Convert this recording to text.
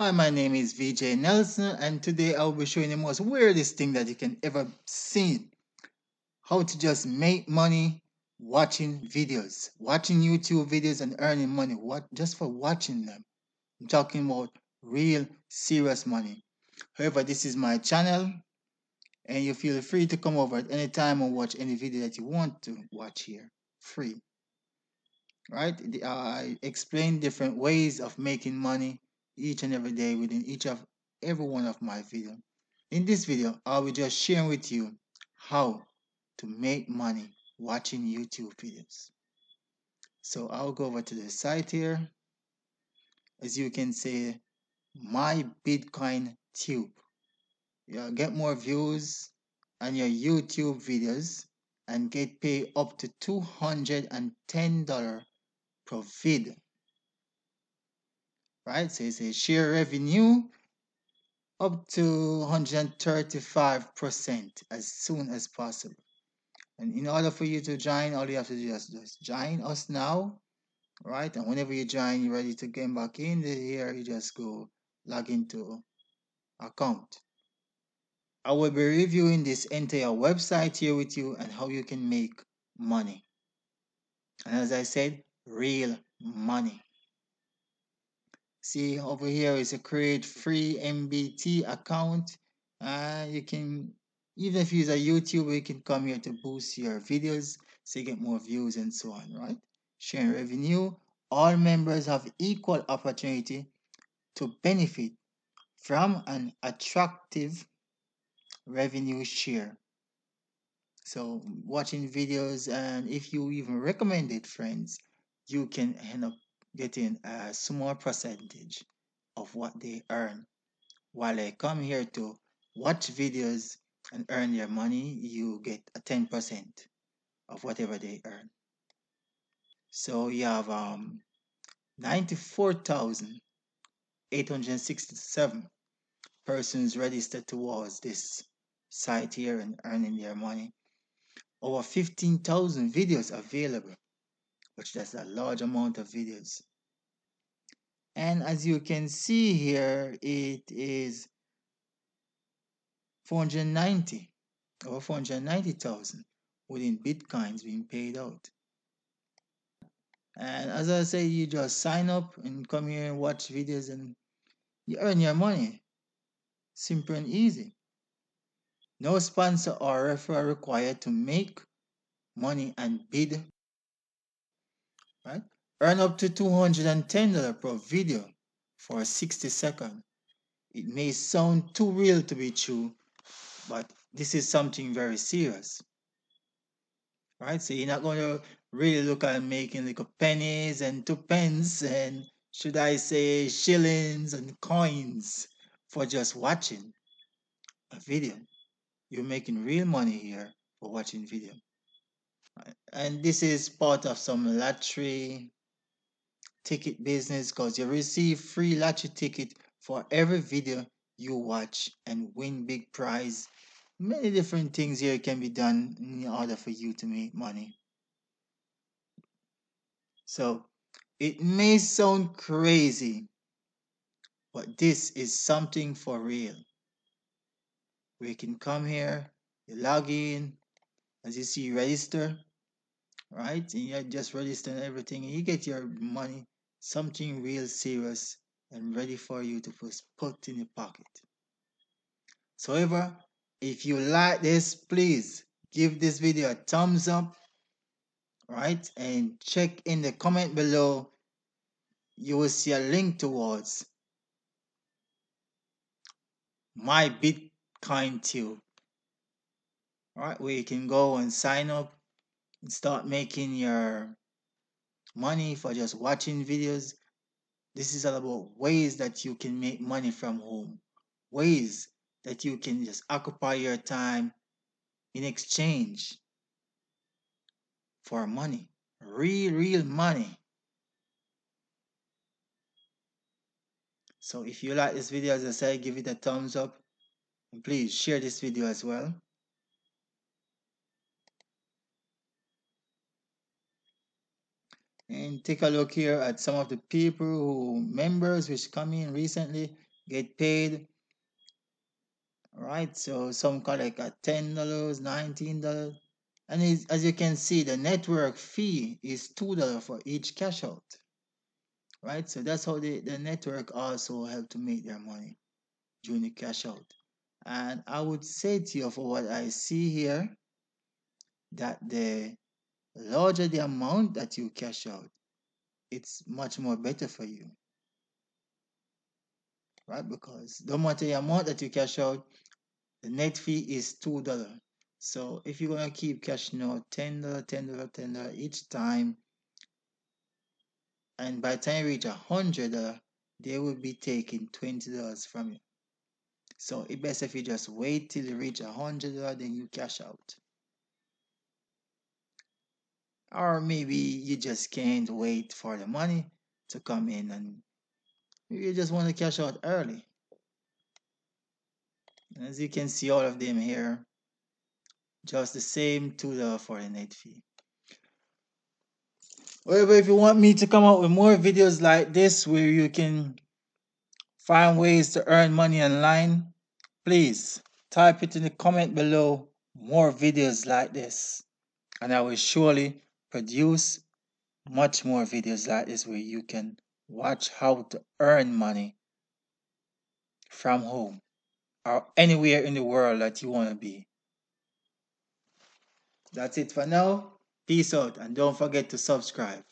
Hi, my name is VJ Nelson, and today I'll be showing you the most weirdest thing that you can ever see. How to just make money watching videos, watching YouTube videos and earning money. What just for watching them? I'm talking about real serious money. However, this is my channel, and you feel free to come over at any time and watch any video that you want to watch here. Free. Right? I explain different ways of making money each and every day within each of every one of my videos. In this video, I will just share with you how to make money watching YouTube videos. So I'll go over to the site here. As you can see, my Bitcoin tube. You'll get more views on your YouTube videos and get paid up to $210 per video. Right? So it's a share revenue up to 135% as soon as possible. And in order for you to join, all you have to do is just join us now, right? And whenever you join, you're ready to get back in here, you just go log into account. I will be reviewing this entire website here with you and how you can make money. And as I said, real money. See over here is a create free MBT account. You can, even if you use a YouTube, you can come here to boost your videos so you get more views and so on, right? Sharing revenue. All members have equal opportunity to benefit from an attractive revenue share. So watching videos, and if you even recommend it, friends, you can end up getting a small percentage of what they earn. While they come here to watch videos and earn their money, you get a 10% of whatever they earn. So you have 94,867 persons registered towards this site here and earning their money. Over 15,000 videos available, which that's a large amount of videos. And as you can see here, it is 490, over 490,000 within Bitcoins being paid out. And as I say, you just sign up and come here and watch videos and you earn your money. Simple and easy. No sponsor or referral required to make money and bid, right? Earn up to $210 per video for 60 seconds. It may sound too real to be true, but this is something very serious, right? So you're not going to really look at making like pennies and two pence and should I say shillings and coins for just watching a video. You're making real money here for watching video. Right? And this is part of some lottery ticket business because you receive free lottery ticket for every video you watch and win big prize. Many different things here can be done in order for you to make money. So it may sound crazy, but this is something for real. We can come here, you log in, as you see, register, right? And you just register and everything, and you get your money, something real serious and ready for you to put in your pocket. So, however, if you like this, please give this video a thumbs up, right? And check in the comment below. You will see a link towards my Bitcoin tube, right? Where you can go and sign up and start making your money for just watching videos. This is all about ways that you can make money from home, ways that you can just occupy your time in exchange for money, real money. So if you like this video, as I said, give it a thumbs up and please share this video as well. And take a look here at some of the people who members which come in recently. get paid, right? So some collect at $10, $19. And as you can see, the network fee is $2 for each cash out, right? So that's how the network also help to make their money during the cash out. And I would say to you, for what I see here, that the larger the amount that you cash out, it's much more better for you, right? Because no matter the amount that you cash out, the net fee is $2. So if you're gonna keep cashing out $10, $10, $10 each time, and by the time you reach $100, they will be taking $20 from you. So it best if you just wait till you reach $100, then you cash out. Or maybe you just can't wait for the money to come in and you just want to cash out early. As you can see, all of them here, just the same $2 for the net fee. However, if you want me to come out with more videos like this where you can find ways to earn money online, please type it in the comment below, more videos like this. And I will surely produce much more videos like this where you can watch how to earn money from home or anywhere in the world that you want to be. That's it for now. Peace out and don't forget to subscribe.